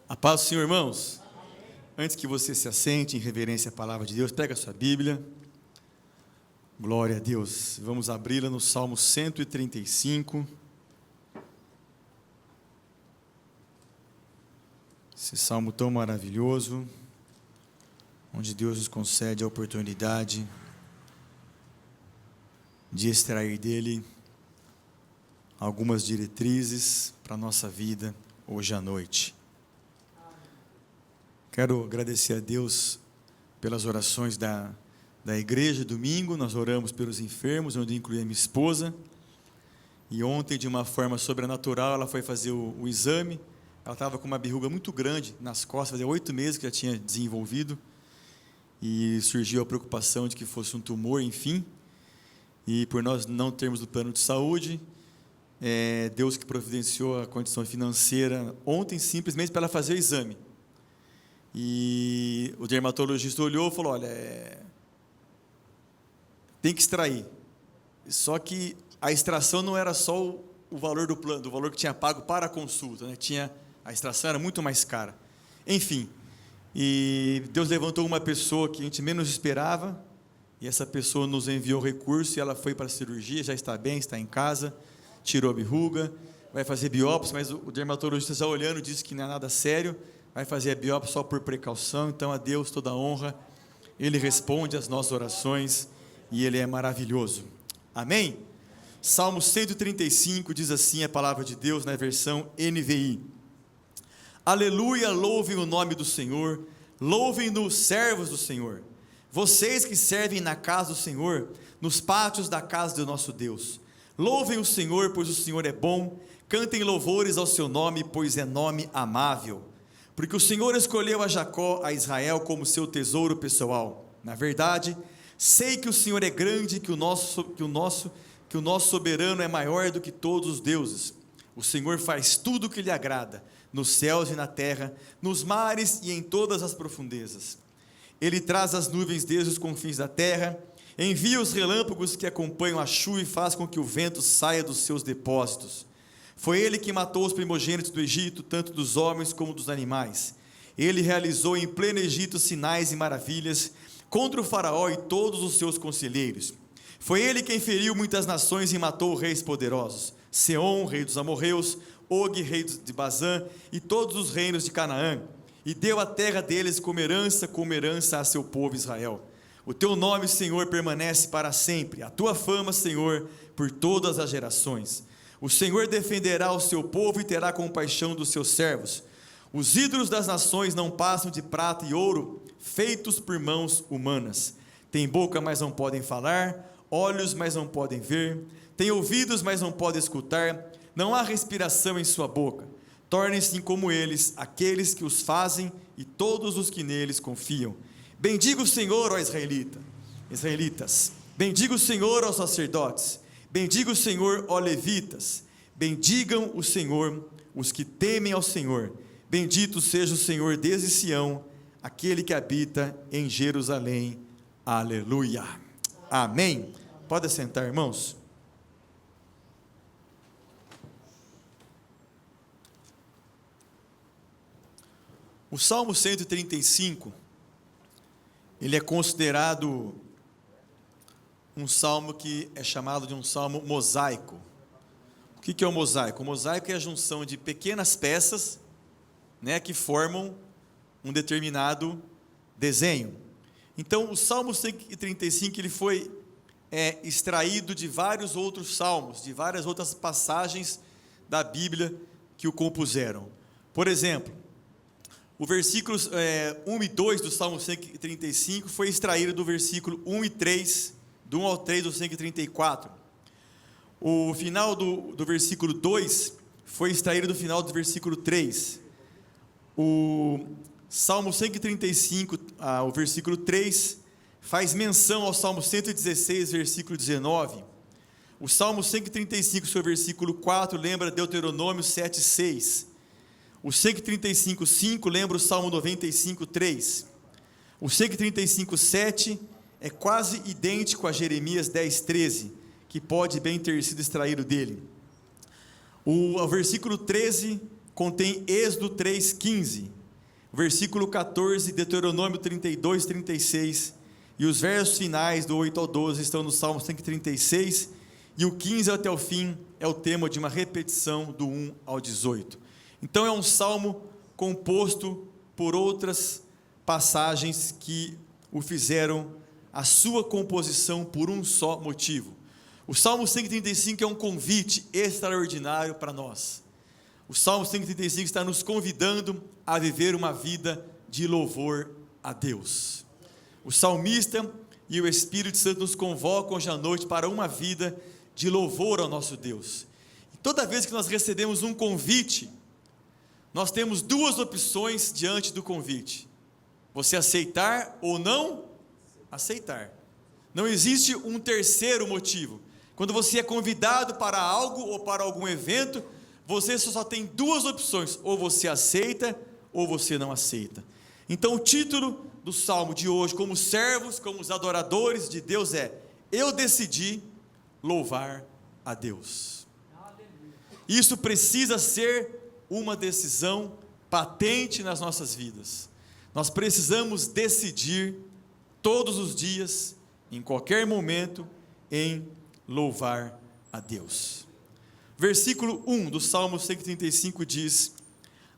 A paz do Senhor, irmãos. Antes que você se assente em reverência à palavra de Deus, pega a sua Bíblia. Glória a Deus. Vamos abri-la no Salmo 135. Esse salmo tão maravilhoso, onde Deus nos concede a oportunidade de extrair dele algumas diretrizes para a nossa vida hoje à noite. Quero agradecer a Deus pelas orações da igreja. Domingo nós oramos pelos enfermos, onde incluí a minha esposa, e ontem, de uma forma sobrenatural, ela foi fazer o exame. Ela estava com uma verruga muito grande nas costas, fazia 8 meses que já tinha desenvolvido, e surgiu a preocupação de que fosse um tumor, enfim, e por nós não termos o plano de saúde, Deus que providenciou a condição financeira ontem, simplesmente para ela fazer o exame. E o dermatologista olhou e falou: olha, tem que extrair. Só que a extração não era só o valor do plano, do valor que tinha pago para a consulta, né? A extração era muito mais cara. Enfim, e Deus levantou uma pessoa que a gente menos esperava, e essa pessoa nos enviou recurso, e ela foi para a cirurgia, já está bem, está em casa, tirou a verruga, vai fazer biópsia, mas o dermatologista já olhando disse que não é nada sério, vai fazer a biópsia só por precaução. Então a Deus toda a honra, Ele responde às nossas orações, e Ele é maravilhoso. Amém? Salmo 135 diz assim a palavra de Deus na versão NVI: Aleluia, louvem o nome do Senhor, louvem-no servos do Senhor, vocês que servem na casa do Senhor, nos pátios da casa do nosso Deus. Louvem o Senhor, pois o Senhor é bom, cantem louvores ao seu nome, pois é nome amável. Porque o Senhor escolheu a Jacó, a Israel, como seu tesouro pessoal. Na verdade, sei que o Senhor é grande, que o nosso soberano é maior do que todos os deuses. O Senhor faz tudo o que lhe agrada, nos céus e na terra, nos mares e em todas as profundezas. Ele traz as nuvens desde os confins da terra, envia os relâmpagos que acompanham a chuva e faz com que o vento saia dos seus depósitos. Foi ele que matou os primogênitos do Egito, tanto dos homens como dos animais. Ele realizou em pleno Egito sinais e maravilhas contra o faraó e todos os seus conselheiros. Foi ele quem feriu muitas nações e matou reis poderosos: Seom, rei dos amorreus, Og, rei de Bazã, e todos os reinos de Canaã, e deu a terra deles como herança a seu povo Israel. O teu nome, Senhor, permanece para sempre, a tua fama, Senhor, por todas as gerações. O Senhor defenderá o seu povo e terá compaixão dos seus servos. Os ídolos das nações não passam de prata e ouro, feitos por mãos humanas. Têm boca, mas não podem falar, olhos, mas não podem ver, têm ouvidos, mas não podem escutar, não há respiração em sua boca. Tornem-se como eles, aqueles que os fazem e todos os que neles confiam. Bendiga o Senhor, ó israelitas, bendiga o Senhor, ó sacerdotes, bendiga o Senhor, ó levitas, bendigam o Senhor, os que temem ao Senhor. Bendito seja o Senhor desde Sião, aquele que habita em Jerusalém. Aleluia. Amém. Pode sentar, irmãos. O Salmo 135, ele é considerado um salmo que é chamado de um salmo mosaico. O que é o mosaico? O mosaico é a junção de pequenas peças, né, que formam um determinado desenho. Então, o Salmo 135 ele foi extraído de vários outros salmos, de várias outras passagens da Bíblia que o compuseram. Por exemplo, o versículos 1 e 2 do Salmo 135 foi extraído do versículo 1 e 3, do 1 ao 3 do 134. O final do versículo 2 foi extraído do final do versículo 3. O Salmo 135, o versículo 3, faz menção ao Salmo 116, versículo 19. O Salmo 135, seu versículo 4, lembra Deuteronômio 7, 6. O 135, 5, lembra o Salmo 95, 3. O 135, 7 é quase idêntico a Jeremias 10, 13, que pode bem ter sido extraído dele. O versículo 13 contém Êxodo 3, 15. versículo 14, Deuteronômio 32, 36, e os versos finais do 8 ao 12 estão no Salmo 136, e o 15 até o fim é o tema de uma repetição do 1 ao 18. Então é um salmo composto por outras passagens que o fizeram a sua composição por um só motivo. O Salmo 135 é um convite extraordinário para nós. O Salmo 135 está nos convidando a viver uma vida de louvor a Deus. O salmista e o Espírito Santo nos convocam hoje à noite para uma vida de louvor ao nosso Deus. E toda vez que nós recebemos um convite, nós temos duas opções diante do convite: você aceitar ou não aceitar. Não existe um terceiro motivo. Quando você é convidado para algo ou para algum evento, você só tem duas opções: ou você aceita ou você não aceita. Então o título do salmo de hoje, como servos, como os adoradores de Deus, é: eu decidi louvar a Deus. Isso precisa ser uma decisão patente nas nossas vidas. Nós precisamos decidir todos os dias, em qualquer momento, em louvar a Deus. Versículo 1 do Salmo 135 diz: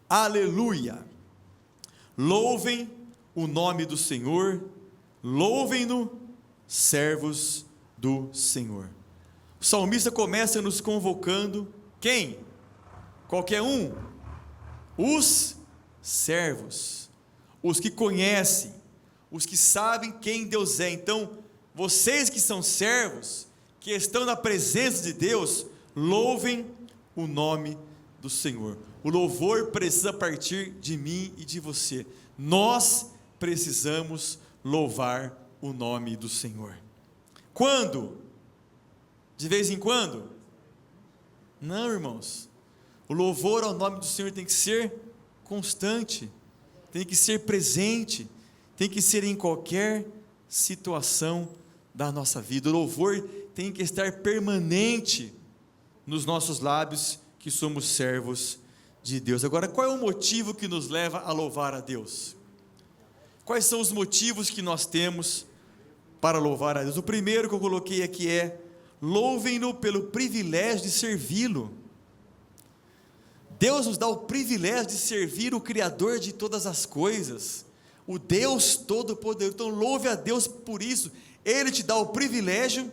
aleluia, louvem o nome do Senhor, louvem-no, servos do Senhor. O salmista começa nos convocando, quem? Qualquer um? Os servos, os que conhecem, os que sabem quem Deus é. Então, vocês que são servos, que estão na presença de Deus, louvem o nome do Senhor. O louvor precisa partir de mim e de você. Nós precisamos louvar o nome do Senhor. Quando? De vez em quando? Não, irmãos. O louvor ao nome do Senhor tem que ser constante, tem que ser presente, tem que ser em qualquer situação da nossa vida. O louvor tem que estar permanente nos nossos lábios, que somos servos de Deus. Agora, qual é o motivo que nos leva a louvar a Deus? Quais são os motivos que nós temos para louvar a Deus? O primeiro que eu coloquei aqui é: louvem-no pelo privilégio de servi-lo. Deus nos dá o privilégio de servir o Criador de todas as coisas, o Deus Todo-Poderoso. Então louve a Deus por isso. Ele te dá o privilégio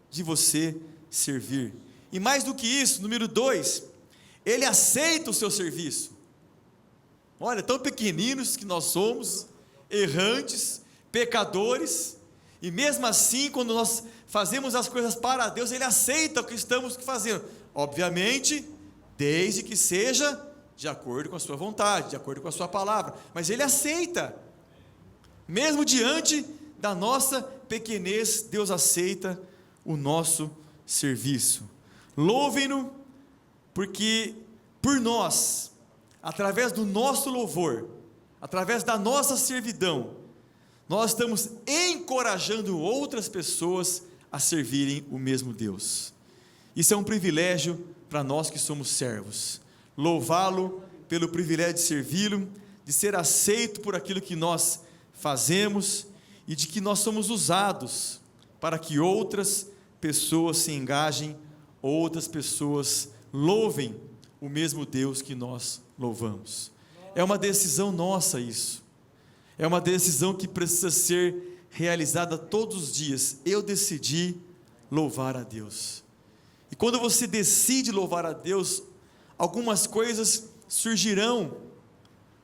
de você servir. E mais do que isso, número 2, Ele aceita o seu serviço. Olha, tão pequeninos que nós somos, errantes, pecadores, e mesmo assim, quando nós fazemos as coisas para Deus, Ele aceita o que estamos fazendo. Obviamente, desde que seja de acordo com a sua vontade, de acordo com a sua palavra, mas Ele aceita, mesmo diante da nossa pequenez, Deus aceita o nosso serviço. Louvem-no, porque por nós, através do nosso louvor, através da nossa servidão, nós estamos encorajando outras pessoas a servirem o mesmo Deus. Isso é um privilégio para nós que somos servos. Louvá-lo pelo privilégio de servi-lo, de ser aceito por aquilo que nós fazemos e de que nós somos usados para que outras pessoas se engajem, outras pessoas louvem o mesmo Deus que nós louvamos. É uma decisão nossa isso. É uma decisão que precisa ser realizada todos os dias. Eu decidi louvar a Deus. E quando você decide louvar a Deus, algumas coisas surgirão,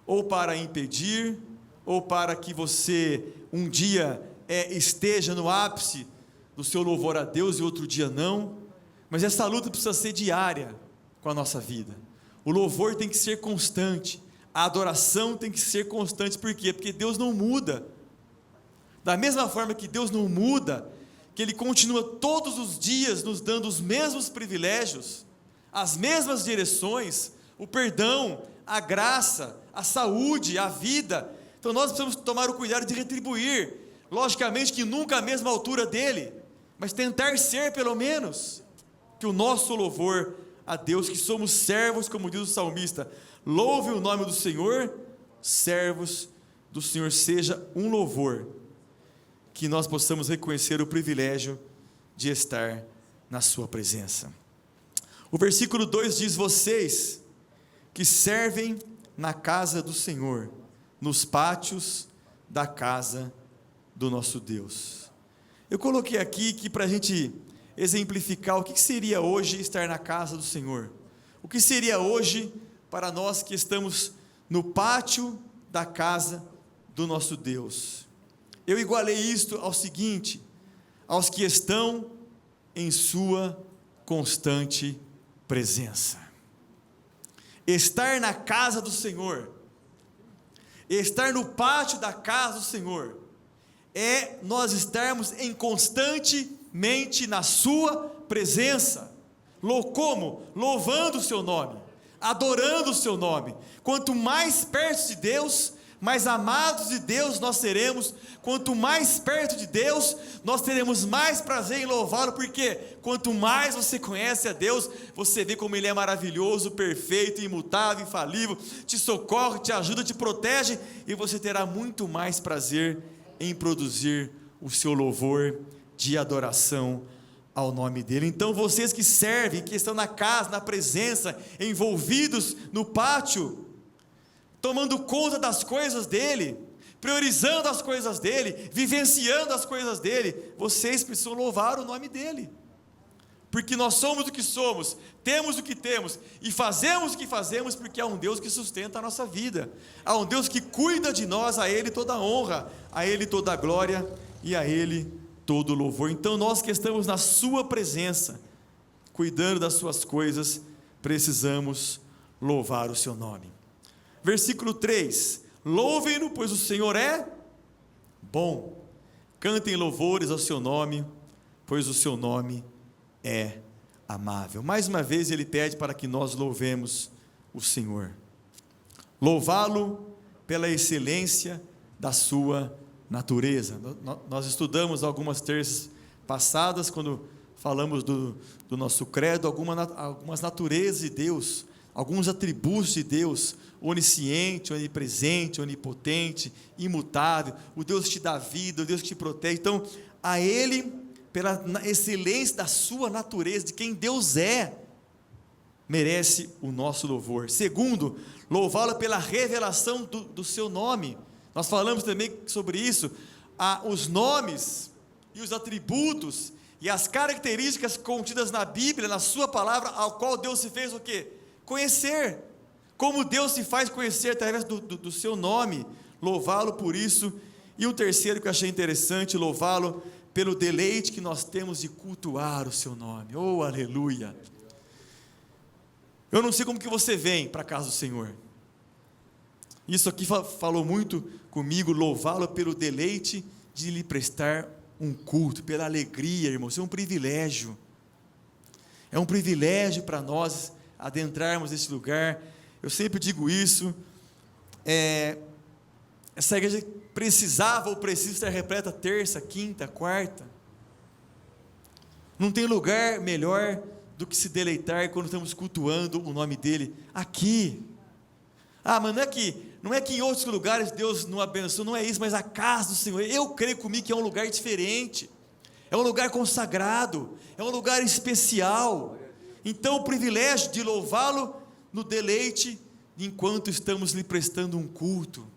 ou para impedir, ou para que você um dia esteja no ápice do seu louvor a Deus e outro dia não. Mas essa luta precisa ser diária com a nossa vida. O louvor tem que ser constante, a adoração tem que ser constante. Por quê? Porque Deus não muda. Da mesma forma que Deus não muda, que Ele continua todos os dias nos dando os mesmos privilégios, as mesmas direções, o perdão, a graça, a saúde, a vida. Então nós precisamos tomar o cuidado de retribuir, logicamente que nunca à mesma altura dele, mas tentar ser pelo menos, que o nosso louvor a Deus, que somos servos, como diz o salmista, louve o nome do Senhor, servos do Senhor, seja um louvor, que nós possamos reconhecer o privilégio de estar na sua presença. O versículo 2 diz: vocês que servem na casa do Senhor, nos pátios da casa do nosso Deus. Eu coloquei aqui que para a gente exemplificar o que seria hoje estar na casa do Senhor, o que seria hoje para nós que estamos no pátio da casa do nosso Deus. Eu igualei isto ao seguinte: aos que estão em sua constante presença. Estar na casa do Senhor, estar no pátio da casa do Senhor, é nós estarmos constantemente na sua presença. Como? Louvando o seu nome, adorando o seu nome. Quanto mais perto de Deus, mais amados de Deus nós seremos. Quanto mais perto de Deus, nós teremos mais prazer em louvá-lo, porque quanto mais você conhece a Deus, você vê como Ele é maravilhoso, perfeito, imutável, infalível, te socorre, te ajuda, te protege, e você terá muito mais prazer em produzir o seu louvor de adoração ao nome dEle. Então vocês que servem, que estão na casa, na presença, envolvidos no pátio, tomando conta das coisas dEle, priorizando as coisas dEle, vivenciando as coisas dEle, vocês precisam louvar o nome dEle, porque nós somos o que somos, temos o que temos, e fazemos o que fazemos, porque há um Deus que sustenta a nossa vida, há um Deus que cuida de nós, a Ele toda a honra, a Ele toda a glória, e a Ele todo o louvor. Então nós que estamos na sua presença, cuidando das suas coisas, precisamos louvar o seu nome. Versículo 3, louvem-no, pois o Senhor é bom, cantem louvores ao seu nome, pois o seu nome é amável. Mais uma vez ele pede para que nós louvemos o Senhor, louvá-lo pela excelência da sua natureza. Nós estudamos algumas terças passadas, quando falamos do nosso credo, algumas naturezas de Deus, alguns atributos de Deus: onisciente, onipresente, onipotente, imutável, o Deus que te dá vida, o Deus que te protege. Então, a Ele, pela excelência da sua natureza, de quem Deus é, merece o nosso louvor. Segundo, louvá-lo pela revelação do seu nome. Nós falamos também sobre isso, os nomes e os atributos e as características contidas na Bíblia, na sua palavra, ao qual Deus se fez o quê? Conhecer. Como Deus se faz conhecer através do seu nome, louvá-lo por isso. E o terceiro que eu achei interessante, louvá-lo pelo deleite que nós temos de cultuar o seu nome. Oh, aleluia! Eu não sei como que você vem para a casa do Senhor. Isso aqui falou muito comigo, louvá-lo pelo deleite de lhe prestar um culto, pela alegria, irmão. Isso é um privilégio. É um privilégio para nós adentrarmos esse lugar. Eu sempre digo isso, essa igreja precisava ou precisa estar repleta terça, quinta, quarta. Não tem lugar melhor do que se deleitar quando estamos cultuando o nome dEle aqui. Mas não é que em outros lugares Deus não abençoa, não é isso, mas a casa do Senhor, eu creio comigo que é um lugar diferente, é um lugar consagrado, é um lugar especial. Então o privilégio de louvá-lo no deleite, enquanto estamos lhe prestando um culto,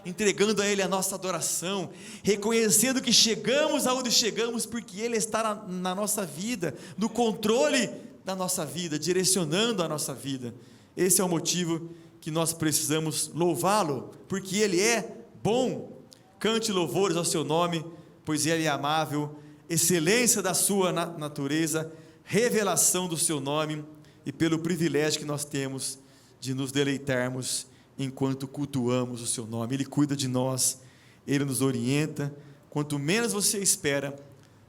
entregando a Ele a nossa adoração, reconhecendo que chegamos aonde chegamos, porque Ele está na nossa vida, no controle da nossa vida, direcionando a nossa vida. Esse é o motivo que nós precisamos louvá-lo, porque Ele é bom. Cante louvores ao seu nome, pois Ele é amável, excelência da sua natureza, revelação do seu nome, e pelo privilégio que nós temos de nos deleitarmos enquanto cultuamos o seu nome. Ele cuida de nós, Ele nos orienta. Quanto menos você espera,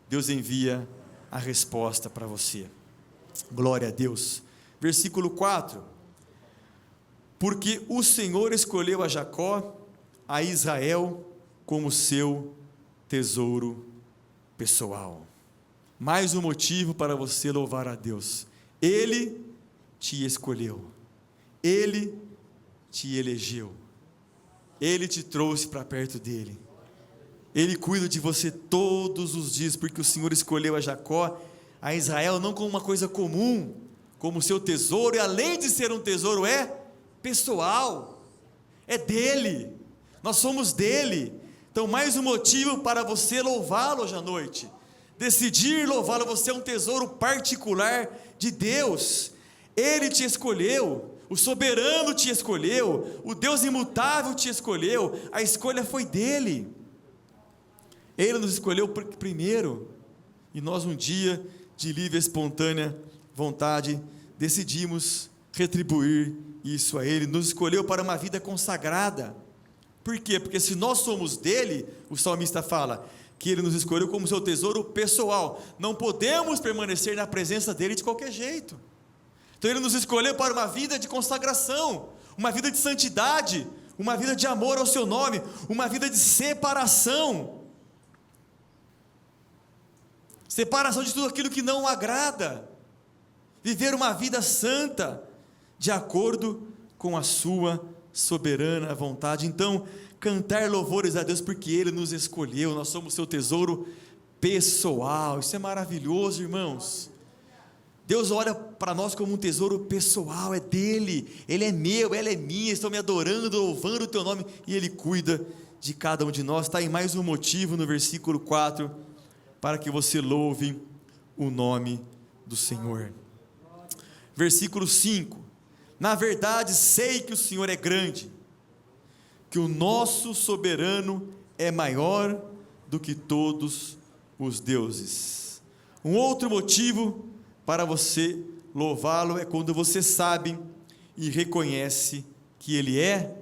Deus envia a resposta para você. Glória a Deus. Versículo 4: porque o Senhor escolheu a Jacó, a Israel, como seu tesouro pessoal. Mais um motivo para você louvar a Deus. Ele te escolheu, Ele te elegeu. Ele te trouxe para perto dele. Ele cuida de você todos os dias, porque o Senhor escolheu a Jacó, a Israel, não como uma coisa comum, como seu tesouro, e além de ser um tesouro, é pessoal, é dele, nós somos dele. Então, mais um motivo para você louvá-lo hoje à noite, decidir louvá-lo. Você é um tesouro particular de Deus. Ele te escolheu, o soberano te escolheu, o Deus imutável te escolheu, a escolha foi dele. Ele nos escolheu primeiro, e nós um dia, de livre e espontânea vontade, decidimos retribuir isso a Ele. Nos escolheu para uma vida consagrada. Por quê? Porque se nós somos dele, o salmista fala que Ele nos escolheu como seu tesouro pessoal. Não podemos permanecer na presença dele de qualquer jeito. Então Ele nos escolheu para uma vida de consagração, uma vida de santidade, uma vida de amor ao seu nome, uma vida de separação. Separação de tudo aquilo que não o agrada. Viver uma vida santa, de acordo com a sua soberana vontade. Então, cantar louvores a Deus, porque Ele nos escolheu, nós somos seu tesouro pessoal. Isso é maravilhoso, irmãos. Deus olha para nós como um tesouro pessoal, é dele, Ele é meu, ela é minha, estão me adorando, louvando o teu nome, e Ele cuida de cada um de nós. Está aí mais um motivo no versículo 4, para que você louve o nome do Senhor. Versículo 5: na verdade sei que o Senhor é grande, que o nosso soberano é maior do que todos os deuses. Um outro motivo para você louvá-lo é quando você sabe e reconhece que Ele é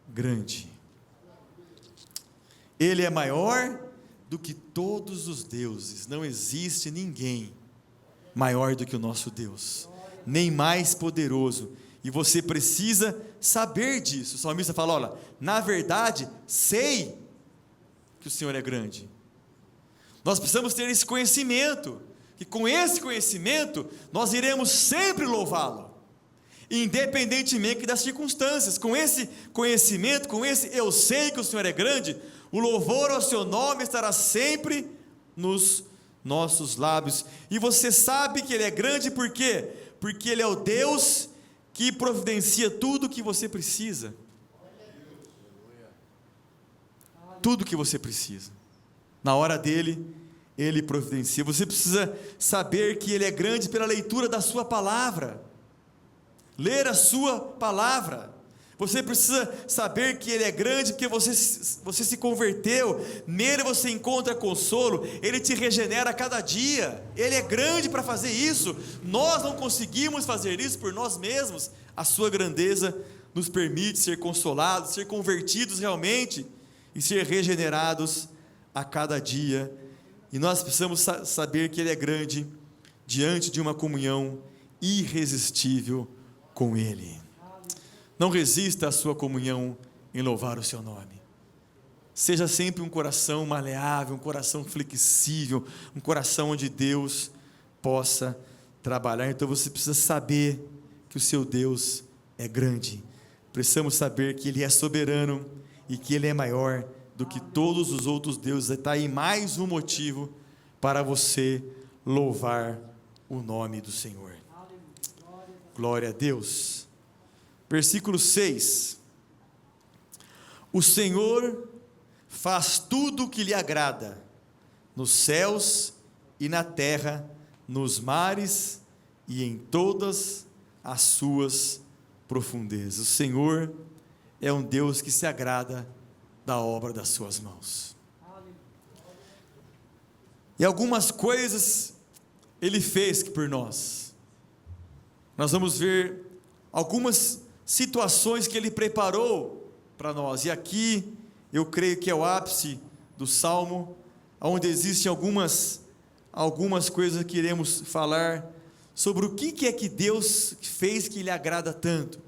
grande. Ele é maior do que todos os deuses. Não existe ninguém maior do que o nosso Deus, nem mais poderoso, e você precisa saber disso. O salmista fala: olha, na verdade sei que o Senhor é grande. Nós precisamos ter esse conhecimento, e com esse conhecimento nós iremos sempre louvá-lo, independentemente das circunstâncias. Com esse conhecimento, com esse eu sei que o Senhor é grande, o louvor ao seu nome estará sempre nos nossos lábios. E você sabe que Ele é grande por quê? Porque Ele é o Deus que providencia tudo o que você precisa. Tudo o que você precisa, na hora dele, Ele providencia. Você precisa saber que Ele é grande pela leitura da sua palavra. Ler a sua palavra. Você precisa saber que Ele é grande porque você se converteu, nele você encontra consolo, Ele te regenera a cada dia. Ele é grande para fazer isso. Nós não conseguimos fazer isso por nós mesmos. A sua grandeza nos permite ser consolados, ser convertidos realmente e ser regenerados a cada dia. E nós precisamos saber que Ele é grande diante de uma comunhão irresistível com Ele. Não resista à sua comunhão em louvar o seu nome. Seja sempre um coração maleável, um coração flexível, um coração onde Deus possa trabalhar. Então você precisa saber que o seu Deus é grande. Precisamos saber que Ele é soberano e que Ele é maior do que todos os outros deuses. Está aí mais um motivo para você louvar o nome do Senhor. Glória a Deus. Versículo 6: o Senhor faz tudo o que lhe agrada, nos céus e na terra, nos mares e em todas as suas profundezas. O Senhor é um Deus que se agrada da obra das suas mãos. E algumas coisas Ele fez por nós. Nós vamos ver algumas situações que Ele preparou para nós, e aqui eu creio que é o ápice do Salmo, onde existem algumas coisas que iremos falar sobre o que é que Deus fez que lhe agrada tanto,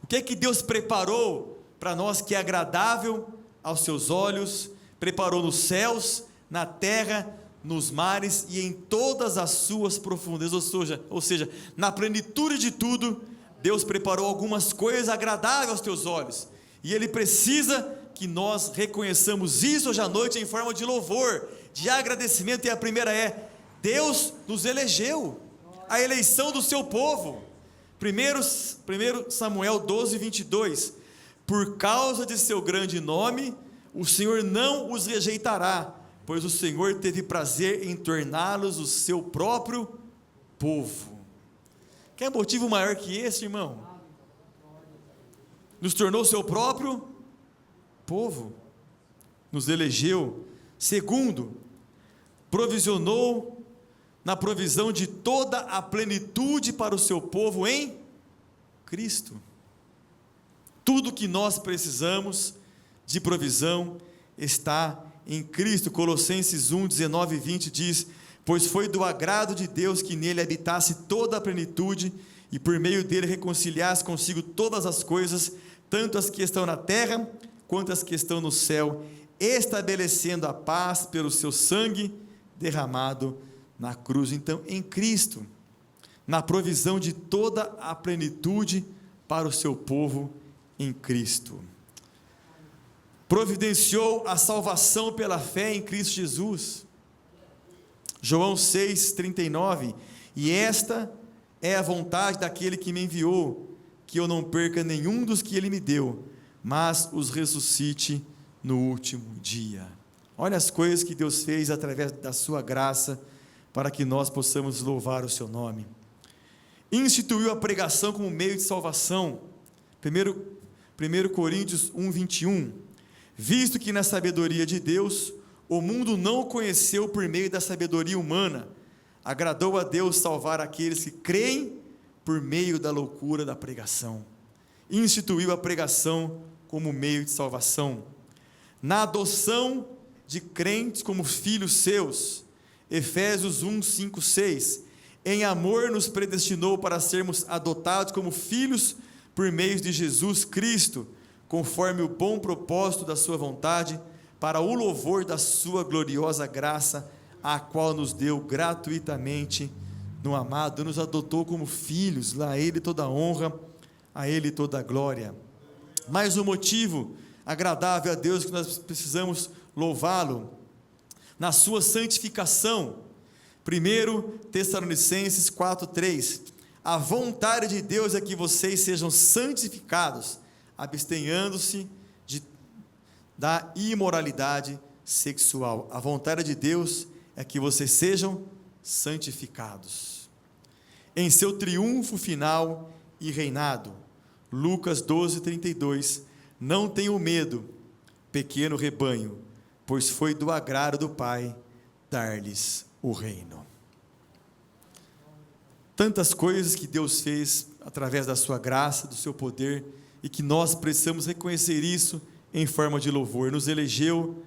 o que é que Deus preparou para nós que é agradável aos seus olhos, preparou nos céus, na terra, nos mares e em todas as suas profundezas, ou seja, na plenitude de tudo, Deus preparou algumas coisas agradáveis aos teus olhos, e Ele precisa que nós reconheçamos isso hoje à noite em forma de louvor, de agradecimento, e a primeira é: Deus nos elegeu, a eleição do seu povo. 1 Samuel 12, 22, por causa de seu grande nome, o Senhor não os rejeitará, pois o Senhor teve prazer em torná-los o seu próprio povo. Quer motivo maior que esse, irmão? Nos tornou seu próprio povo, nos elegeu. Segundo, provisionou na provisão de toda a plenitude para o seu povo em Cristo. Tudo que nós precisamos de provisão está em Cristo. Colossenses 1, 19 e 20 diz: pois foi do agrado de Deus que nele habitasse toda a plenitude, e por meio dele reconciliasse consigo todas as coisas, tanto as que estão na terra, quanto as que estão no céu, estabelecendo a paz pelo seu sangue derramado na cruz. Então, em Cristo, na provisão de toda a plenitude para o seu povo em Cristo. Providenciou a salvação pela fé em Cristo Jesus. João 6,39, e esta é a vontade daquele que me enviou, que eu não perca nenhum dos que ele me deu, mas os ressuscite no último dia. Olha as coisas que Deus fez através da sua graça, para que nós possamos louvar o seu nome. Instituiu a pregação como meio de salvação. 1 Coríntios 1, 21, visto que na sabedoria de Deus, o mundo não o conheceu por meio da sabedoria humana, agradou a Deus salvar aqueles que creem por meio da loucura da pregação. Instituiu a pregação como meio de salvação. Na adoção de crentes como filhos seus, Efésios 1, 5, 6, em amor nos predestinou para sermos adotados como filhos por meio de Jesus Cristo, conforme o bom propósito da sua vontade, para o louvor da sua gloriosa graça, a qual nos deu gratuitamente no amado, nos adotou como filhos, a Ele toda a honra, a Ele toda a glória. Mais um motivo agradável a Deus que nós precisamos louvá-lo, na sua santificação. 1 Tessalonicenses 4,3, a vontade de Deus é que vocês sejam santificados, abstenhando-se da imoralidade sexual. A vontade de Deus é que vocês sejam santificados. Em seu triunfo final e reinado, Lucas 12:32, não tenham medo, pequeno rebanho, pois foi do agrado do Pai dar-lhes o reino. Tantas coisas que Deus fez através da sua graça, do seu poder, e que nós precisamos reconhecer isso em forma de louvor. Nos elegeu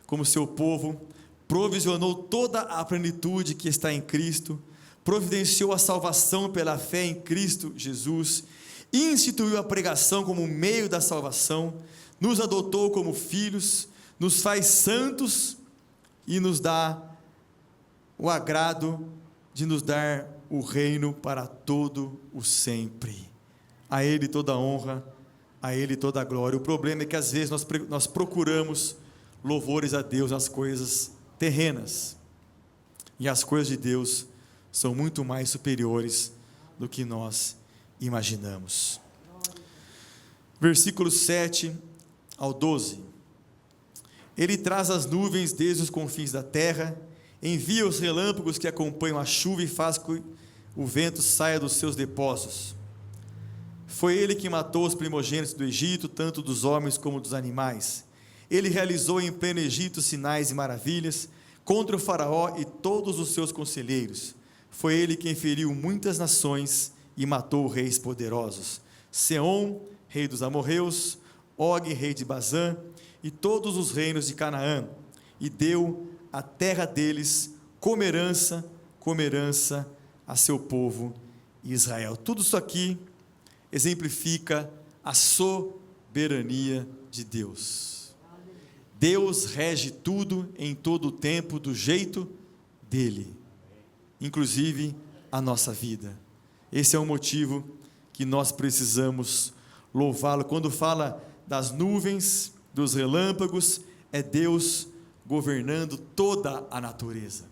como seu povo, provisionou toda a plenitude que está em Cristo, providenciou a salvação pela fé em Cristo Jesus, instituiu a pregação como meio da salvação, nos adotou como filhos, nos faz santos e nos dá o agrado de nos dar o reino para todo o sempre. A Ele toda a honra, a Ele toda a glória. O problema é que às vezes nós procuramos louvores a Deus nas coisas terrenas, e as coisas de Deus são muito mais superiores do que nós imaginamos. Versículos 7 ao 12, Ele traz as nuvens desde os confins da terra, envia os relâmpagos que acompanham a chuva e faz que o vento saia dos seus depósitos. Foi Ele que matou os primogênitos do Egito, tanto dos homens como dos animais. Ele realizou em pleno Egito sinais e maravilhas contra o faraó e todos os seus conselheiros. Foi Ele quem feriu muitas nações e matou reis poderosos, Seom, rei dos amorreus, Og, rei de Bazã, e todos os reinos de Canaã, e deu a terra deles como herança a seu povo Israel. Tudo isso aqui exemplifica a soberania de Deus. Deus rege tudo em todo o tempo do jeito dele, inclusive a nossa vida. Esse é o motivo que nós precisamos louvá-lo. Quando fala das nuvens, dos relâmpagos, é Deus governando toda a natureza.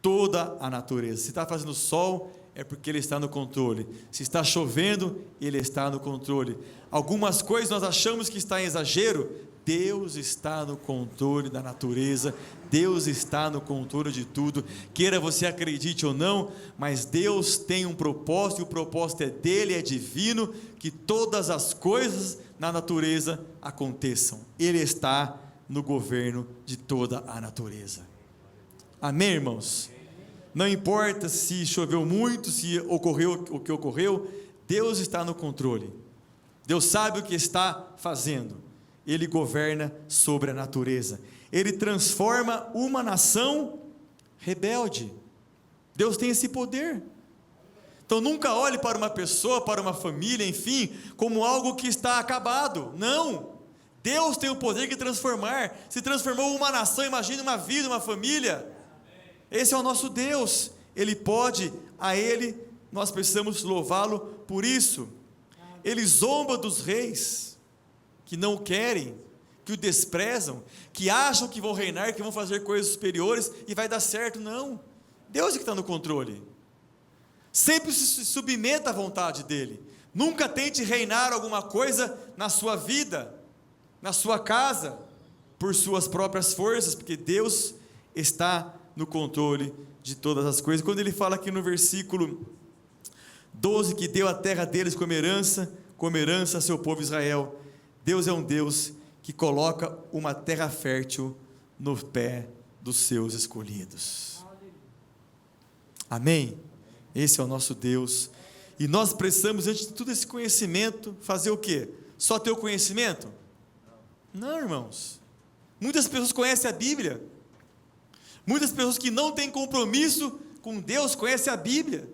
Toda a natureza. Se está fazendo sol, é porque Ele está no controle. Se está chovendo, Ele está no controle. Algumas coisas nós achamos que está em exagero, Deus está no controle da natureza, Deus está no controle de tudo, queira você acredite ou não, mas Deus tem um propósito, e o propósito é dele, é divino, que todas as coisas na natureza aconteçam. Ele está no governo de toda a natureza. Amém, irmãos? Não importa se choveu muito, se ocorreu o que ocorreu, Deus está no controle. Deus sabe o que está fazendo. Ele governa sobre a natureza. Ele transforma uma nação rebelde. Deus tem esse poder. Então nunca olhe para uma pessoa, para uma família, enfim, como algo que está acabado. Não. Deus tem o poder de transformar. Se transformou uma nação, imagine uma vida, uma família. Esse é o nosso Deus. Ele pode, a Ele nós precisamos louvá-lo por isso. Ele zomba dos reis que não o querem, que o desprezam, que acham que vão reinar, que vão fazer coisas superiores e vai dar certo. Não, Deus é que está no controle. Sempre se submeta à vontade dEle. Nunca tente reinar alguma coisa na sua vida, na sua casa, por suas próprias forças, porque Deus está no controle de todas as coisas. Quando Ele fala aqui no versículo 12, que deu a terra deles como herança a seu povo Israel, Deus é um Deus que coloca uma terra fértil no pé dos seus escolhidos. Amém? Esse é o nosso Deus. E nós precisamos, antes de todo esse conhecimento, fazer o quê? Só ter o conhecimento? Não, irmãos. Muitas pessoas conhecem a Bíblia. Muitas pessoas que não têm compromisso com Deus conhecem a Bíblia.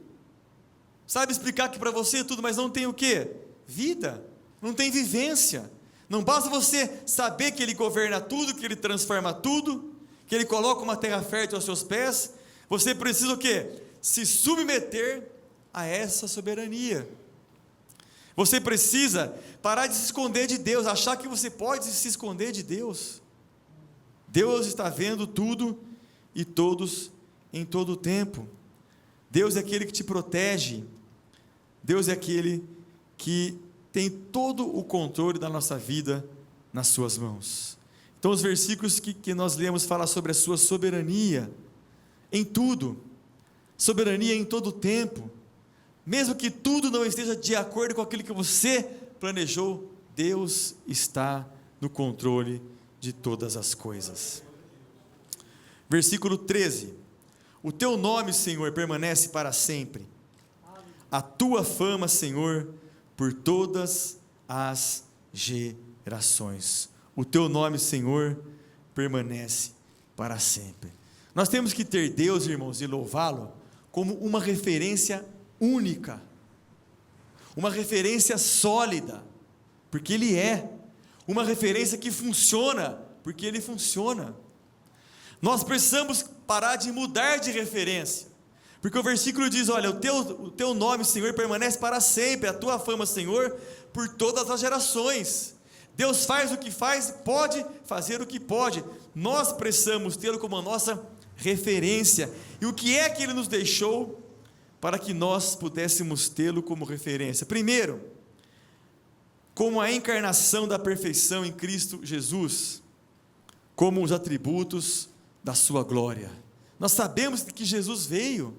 Sabe explicar aqui para você tudo, mas não tem o quê? Vida. Não tem vivência. Não basta você saber que Ele governa tudo, que Ele transforma tudo, que Ele coloca uma terra fértil aos seus pés. Você precisa o quê? Se submeter a essa soberania. Você precisa parar de se esconder de Deus, achar que você pode se esconder de Deus. Deus está vendo tudo e todos em todo o tempo. Deus é aquele que te protege. Deus é aquele que tem todo o controle da nossa vida nas suas mãos. Então os versículos que nós lemos falam sobre a sua soberania em tudo, soberania em todo o tempo, mesmo que tudo não esteja de acordo com aquilo que você planejou, Deus está no controle de todas as coisas. Versículo 13, o teu nome, Senhor, permanece para sempre, a tua fama, Senhor, por todas as gerações. O teu nome, Senhor, permanece para sempre. Nós temos que ter Deus, irmãos, e louvá-lo como uma referência única, uma referência sólida, porque Ele é, uma referência que funciona, porque Ele funciona. Nós precisamos parar de mudar de referência, porque o versículo diz, olha, o teu nome, Senhor, permanece para sempre, a tua fama, Senhor, por todas as gerações. Deus faz o que faz, pode fazer o que pode, nós precisamos tê-lo como a nossa referência. E o que é que Ele nos deixou para que nós pudéssemos tê-lo como referência? Primeiro, como a encarnação da perfeição em Cristo Jesus, como os atributos da sua glória. Nós sabemos que Jesus veio,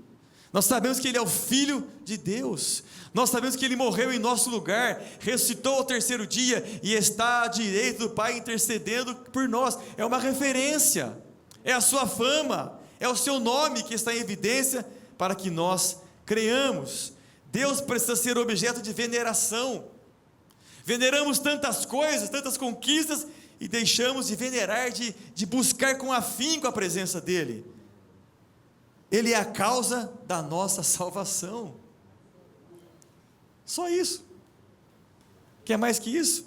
nós sabemos que Ele é o Filho de Deus, nós sabemos que Ele morreu em nosso lugar, ressuscitou ao terceiro dia e está à direita do Pai intercedendo por nós. É uma referência, é a sua fama, é o seu nome que está em evidência para que nós creiamos. Deus precisa ser objeto de veneração. Veneramos tantas coisas, tantas conquistas e deixamos de venerar, de buscar com afinco a presença dEle. Ele é a causa da nossa salvação. Só isso. Quer mais que isso?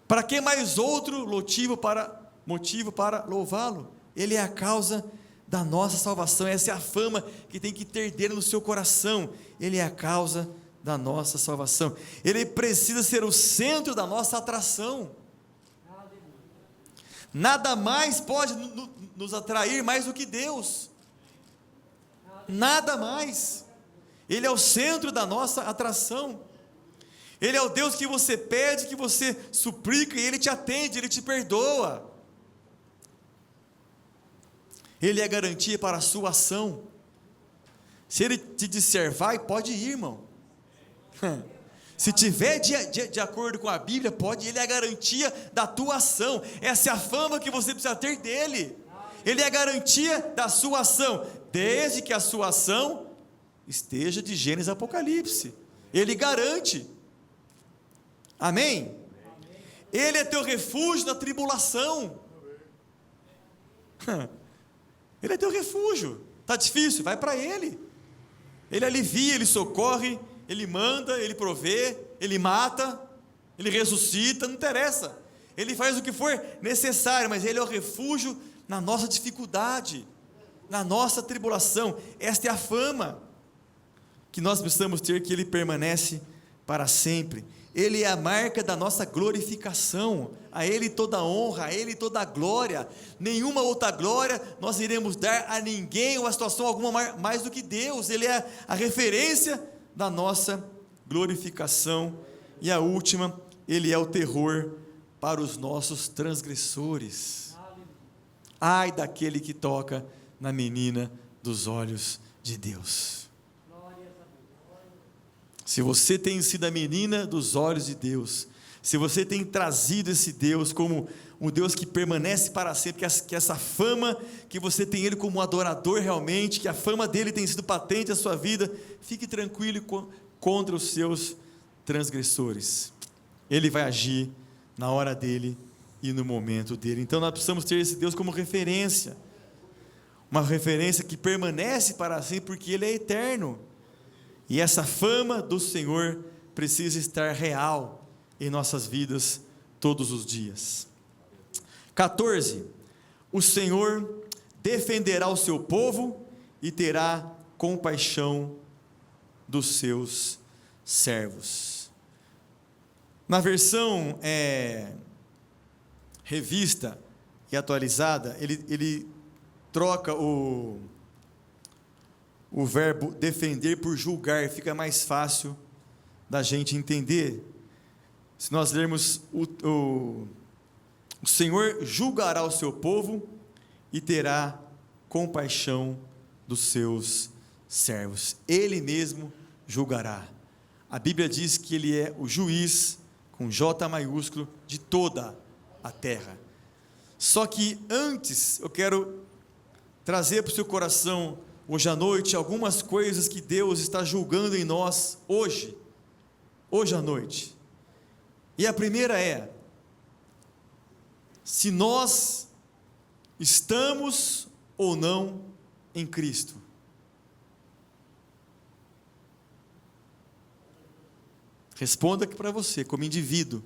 Para que mais outro motivo para louvá-lo? Ele é a causa da nossa salvação. Essa é a fama que tem que ter dele no seu coração. Ele é a causa da nossa salvação. Ele precisa ser o centro da nossa atração. Nada mais pode nos atrair mais do que Deus. Nada mais. Ele é o centro da nossa atração. Ele é o Deus que você pede, que você suplica, e Ele te atende, Ele te perdoa. Ele é a garantia para a sua ação. Se Ele te disser vai, pode ir, irmão. Se tiver de acordo com a Bíblia, pode. Ele é a garantia da tua ação. Essa é a fama que você precisa ter dele. Ele é a garantia da sua ação, desde que a sua ação esteja de Gênesis a Apocalipse. Ele garante. Amém? Ele é teu refúgio na tribulação. Ele é teu refúgio. Está difícil? Vai para Ele. Ele alivia, Ele socorre, Ele manda, Ele provê, Ele mata, Ele ressuscita, não interessa. Ele faz o que for necessário, mas Ele é o refúgio na nossa dificuldade, na nossa tribulação. Esta é a fama que nós precisamos ter, que Ele permanece para sempre. Ele é a marca da nossa glorificação. A Ele toda a honra, a Ele toda a glória. Nenhuma outra glória nós iremos dar a ninguém, ou a situação alguma mais do que Deus. Ele é a referência da nossa glorificação. E a última, Ele é o terror para os nossos transgressores. Ai daquele que toca na menina dos olhos de Deus. Se você tem sido a menina dos olhos de Deus, se você tem trazido esse Deus como um Deus que permanece para sempre, que essa fama, que você tem Ele como adorador realmente, que a fama dEle tem sido patente na sua vida, fique tranquilo contra os seus transgressores. Ele vai agir na hora dEle e no momento dEle. Então nós precisamos ter esse Deus como referência, uma referência que permanece para sempre, porque Ele é eterno. E essa fama do Senhor precisa estar real em nossas vidas todos os dias. 14. O Senhor defenderá o seu povo e terá compaixão dos seus servos. Na versão revista e atualizada, ele troca o verbo defender por julgar, fica mais fácil da gente entender. Se nós lermos o Senhor julgará o seu povo e terá compaixão dos seus servos. Ele mesmo julgará. A Bíblia diz que Ele é o juiz, com J maiúsculo, de toda a terra. Só que antes, eu quero trazer para o seu coração hoje à noite algumas coisas que Deus está julgando em nós hoje à noite. E a primeira é: se nós estamos ou não em Cristo. Responda aqui para você, como indivíduo: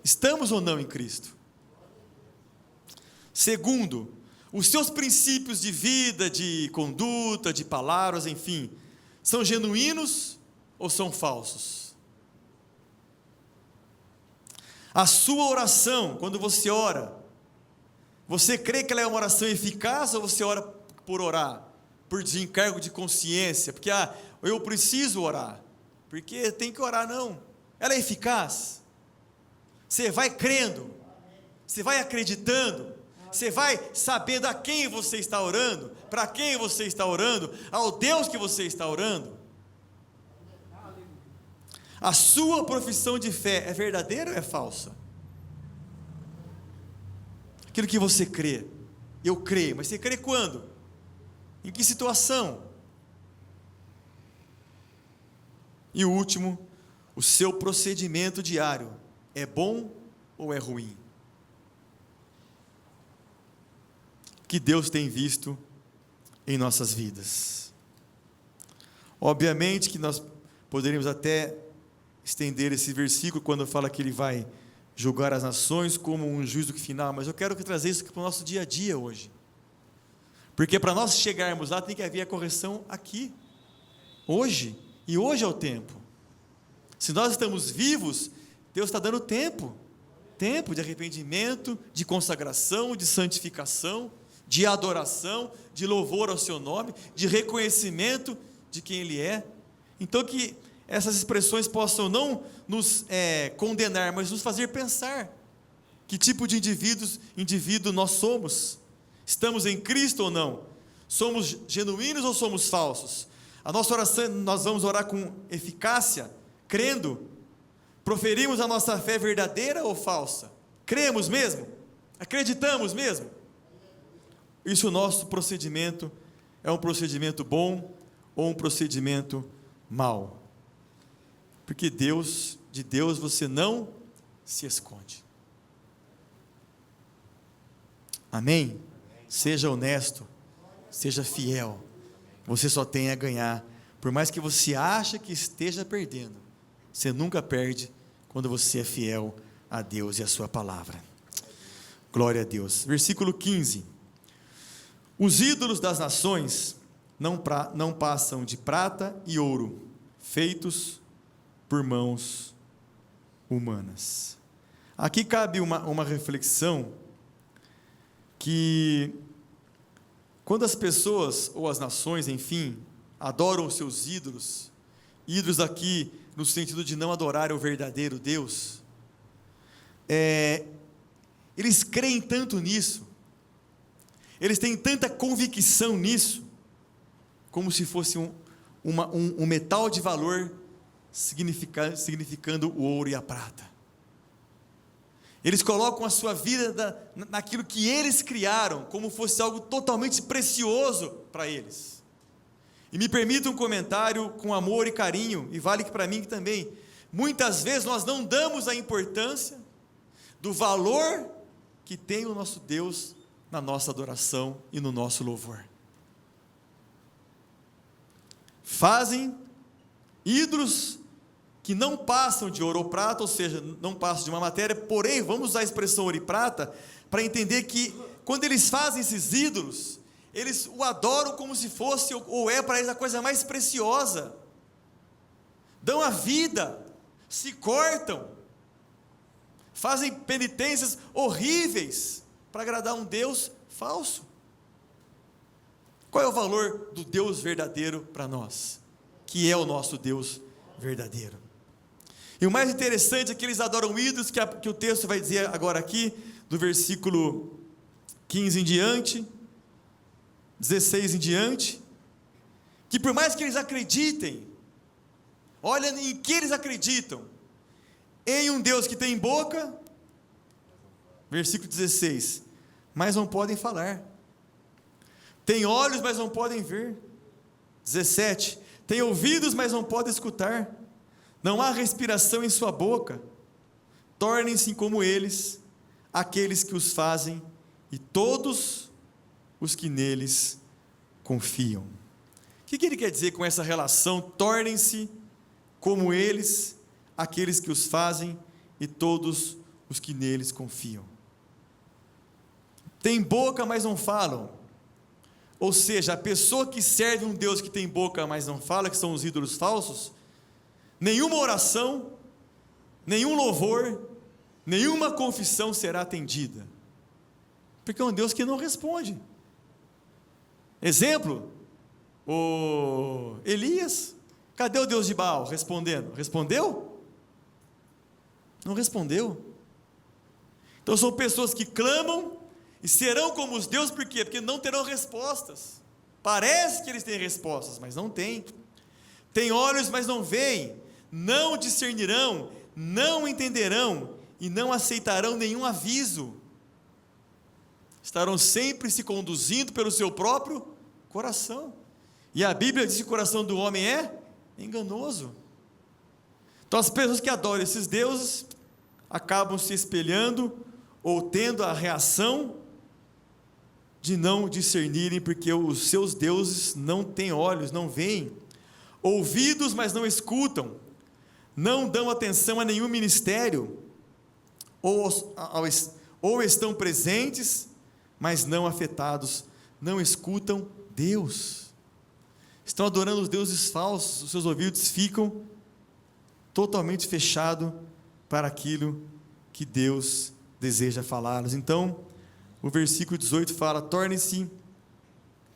estamos ou não em Cristo? Segundo, os seus princípios de vida, de conduta, de palavras, enfim, são genuínos ou são falsos? A sua oração, quando você ora, você crê que ela é uma oração eficaz, ou você ora por orar, por desencargo de consciência, porque eu preciso orar, porque tem que orar? Não, ela é eficaz. Você vai crendo, você vai acreditando, você vai sabendo a quem você está orando, para quem você está orando, ao Deus que você está orando. A sua profissão de fé é verdadeira ou é falsa? Aquilo que você crê, eu creio, mas você crê quando? Em que situação? E o último, o seu procedimento diário é bom ou é ruim? Que Deus tem visto em nossas vidas. Obviamente que nós poderíamos até estender esse versículo quando fala que Ele vai julgar as nações como um juízo final, mas eu quero trazer isso para o nosso dia a dia hoje, porque para nós chegarmos lá tem que haver a correção aqui, hoje, e hoje é o tempo. Se nós estamos vivos, Deus está dando tempo de arrependimento, de consagração, de santificação, de adoração, de louvor ao seu nome, de reconhecimento de quem Ele é. Então que essas expressões possam não nos condenar, mas nos fazer pensar que tipo de indivíduo nós somos. Estamos em Cristo ou não? Somos genuínos ou somos falsos? A nossa oração, nós vamos orar com eficácia, crendo. Proferimos a nossa fé verdadeira ou falsa? Cremos mesmo? Acreditamos mesmo? Isso, o nosso procedimento é um procedimento bom ou um procedimento mau? Porque de Deus você não se esconde. Amém? Seja honesto, seja fiel. Você só tem a ganhar. Por mais que você ache que esteja perdendo, você nunca perde quando você é fiel a Deus e a sua palavra. Glória a Deus. Versículo 15. Os ídolos das nações não passam de prata e ouro, feitos por mãos humanas. Aqui cabe uma reflexão, que quando as pessoas, ou as nações, enfim, adoram os seus ídolos aqui no sentido de não adorar o verdadeiro Deus, eles creem tanto nisso, eles têm tanta convicção nisso, como se fosse um metal de valor, significando o ouro e a prata. Eles colocam a sua vida naquilo que eles criaram, como fosse algo totalmente precioso para eles. E me permita um comentário com amor e carinho, e vale que para mim também. Muitas vezes nós não damos a importância do valor que tem o nosso Deus na nossa adoração e no nosso louvor. Fazem ídolos que não passam de ouro ou prata, ou seja, não passam de uma matéria, porém, vamos usar a expressão ouro e prata, para entender que, quando eles fazem esses ídolos, eles o adoram como se fosse, ou é para eles a coisa mais preciosa, dão a vida, se cortam, fazem penitências horríveis, para agradar um Deus falso. Qual é o valor do Deus verdadeiro para nós? Que é o nosso Deus verdadeiro. E o mais interessante é que eles adoram ídolos, que o texto vai dizer agora aqui, do versículo 15 em diante, 16 em diante, que por mais que eles acreditem, olha em que eles acreditam, em um Deus que tem boca, versículo 16, mas não podem falar, tem olhos, mas não podem ver, 17, tem ouvidos, mas não podem escutar, não há respiração em sua boca, tornem-se como eles, aqueles que os fazem, e todos os que neles confiam. O que ele quer dizer com essa relação? Tornem-se como eles, aqueles que os fazem, e todos os que neles confiam. Tem boca, mas não falam. Ou seja, a pessoa que serve um Deus que tem boca, mas não fala, que são os ídolos falsos, nenhuma oração, nenhum louvor, nenhuma confissão será atendida, porque é um Deus que não responde. Exemplo, o Elias, cadê o Deus de Baal respondendo? Respondeu? Não respondeu. Então são pessoas que clamam e serão como os deuses, por quê? Porque não terão respostas. Parece que eles têm respostas, mas não têm. Têm olhos, mas não veem, não discernirão, não entenderão e não aceitarão nenhum aviso. Estarão sempre se conduzindo pelo seu próprio coração. E a Bíblia diz que o coração do homem é enganoso. Então as pessoas que adoram esses deuses acabam se espelhando ou tendo a reação de não discernirem, porque os seus deuses não têm olhos, não veem, ouvidos, mas não escutam, não dão atenção a nenhum ministério, ou estão presentes, mas não afetados, não escutam Deus, estão adorando os deuses falsos, os seus ouvidos ficam totalmente fechado para aquilo que Deus deseja falar-nos. Então, o versículo 18 fala: torne-se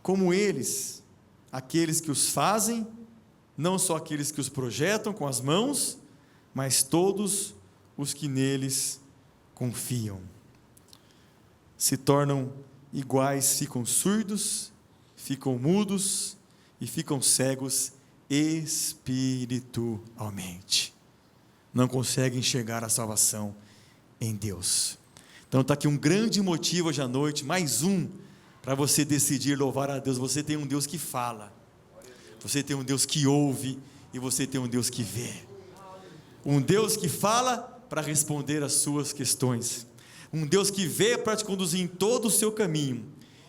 como eles, aqueles que os fazem, não só aqueles que os projetam com as mãos, mas todos os que neles confiam. Se tornam iguais, ficam surdos, ficam mudos e ficam cegos espiritualmente. Não conseguem enxergar a salvação em Deus. Então está aqui um grande motivo hoje à noite, mais um, para você decidir louvar a Deus. Você tem um Deus que fala, você tem um Deus que ouve e você tem um Deus que vê. Um Deus que fala para responder às suas questões. Um Deus que vê para te conduzir em todo o seu caminho.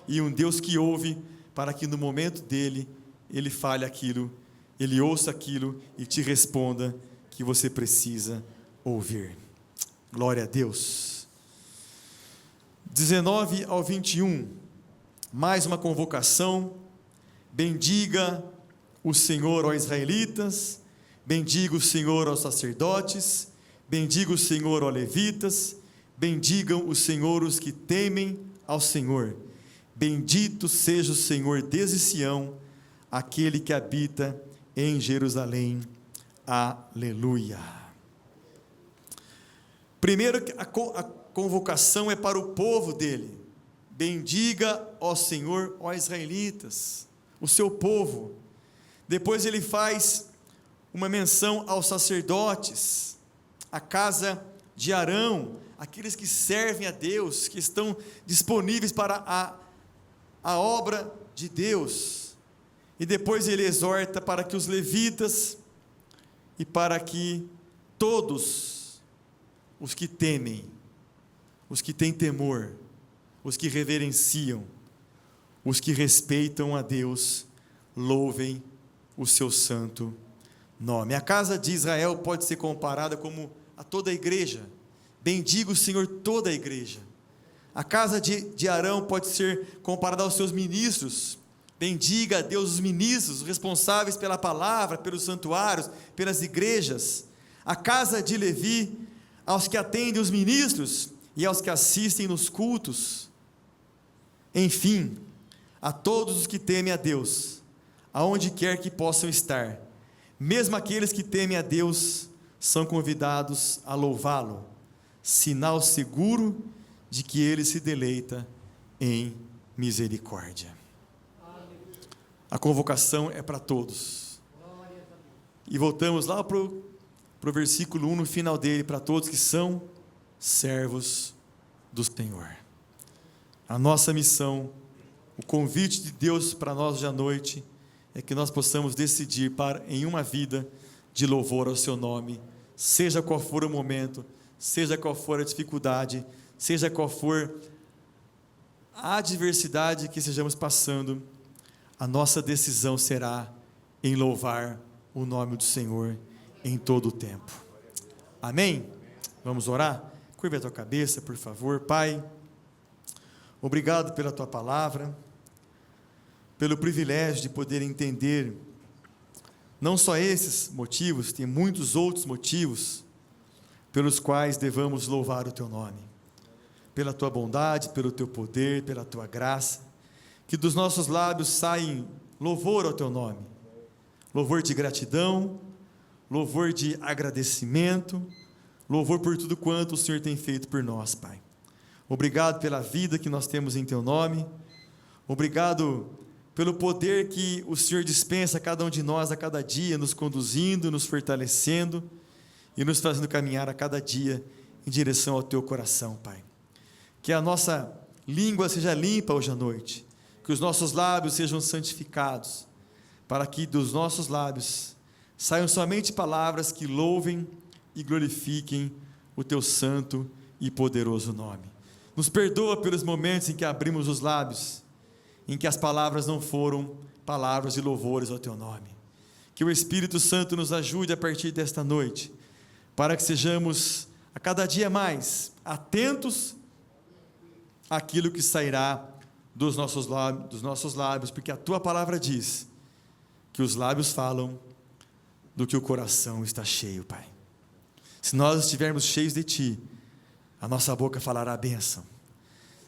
E um Deus que ouve para que no momento dele, ele fale aquilo, ele ouça aquilo e te responda que você precisa ouvir. Glória a Deus. 19 ao 21, mais uma convocação. Bendiga o Senhor, ó israelitas, bendiga o Senhor aos sacerdotes, bendiga o Senhor, ó levitas, bendigam o Senhor os que temem ao Senhor. Bendito seja o Senhor desde Sião, aquele que habita em Jerusalém. Aleluia. Primeiro, a convocação é para o povo dele. Bendiga, ó Senhor, ó israelitas, o seu povo. Depois ele faz uma menção aos sacerdotes, a casa de Arão, aqueles que servem a Deus, que estão disponíveis para a obra de Deus. E depois ele exorta para que os levitas e para que todos os que temem, os que têm temor, os que reverenciam, os que respeitam a Deus, louvem o seu santo nome. A casa de Israel pode ser comparada como a toda a igreja. Bendiga o Senhor toda a igreja. A casa de Arão pode ser comparada aos seus ministros. Bendiga a Deus os ministros, os responsáveis pela palavra, pelos santuários, pelas igrejas. A casa de Levi, aos que atendem os ministros e aos que assistem nos cultos. Enfim, a todos os que temem a Deus, aonde quer que possam estar, mesmo aqueles que temem a Deus, são convidados a louvá-lo, sinal seguro de que ele se deleita em misericórdia. A convocação é para todos. E voltamos lá para o versículo 1, no final dele, para todos que são servos do Senhor. A nossa missão, o convite de Deus para nós hoje à noite, é que nós possamos decidir em uma vida de louvor ao seu nome, seja qual for o momento, seja qual for a dificuldade, seja qual for a adversidade que estejamos passando, a nossa decisão será em louvar o nome do Senhor em todo o tempo. Amém? Vamos orar? Curva a tua cabeça, por favor. Pai, obrigado pela tua palavra, pelo privilégio de poder entender não só esses motivos, tem muitos outros motivos pelos quais devamos louvar o teu nome, pela tua bondade, pelo teu poder, pela tua graça, que dos nossos lábios saem louvor ao teu nome, louvor de gratidão, louvor de agradecimento, louvor por tudo quanto o Senhor tem feito por nós, Pai. Obrigado pela vida que nós temos em teu nome, obrigado pelo poder que o Senhor dispensa a cada um de nós a cada dia, nos conduzindo, nos fortalecendo e nos fazendo caminhar a cada dia em direção ao teu coração, Pai. Que a nossa língua seja limpa hoje à noite, que os nossos lábios sejam santificados, para que dos nossos lábios saiam somente palavras que louvem e glorifiquem o teu santo e poderoso nome. Nos perdoa pelos momentos em que abrimos os lábios, em que as palavras não foram palavras de louvores ao teu nome. Que o Espírito Santo nos ajude a partir desta noite, para que sejamos a cada dia mais atentos àquilo que sairá dos nossos lábios, porque a tua palavra diz que os lábios falam do que o coração está cheio, Pai. Se nós estivermos cheios de Ti, a nossa boca falará a bênção.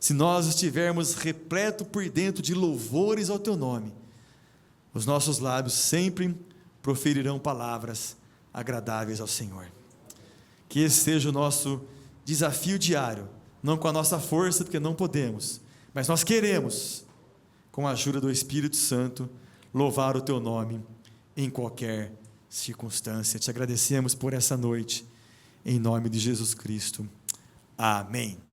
Se nós estivermos repleto por dentro de louvores ao Teu nome, os nossos lábios sempre proferirão palavras agradáveis ao Senhor. Que esse seja o nosso desafio diário, não com a nossa força, porque não podemos, mas nós queremos, com a ajuda do Espírito Santo, louvar o Teu nome em qualquer circunstância. Te agradecemos por essa noite, em nome de Jesus Cristo. Amém.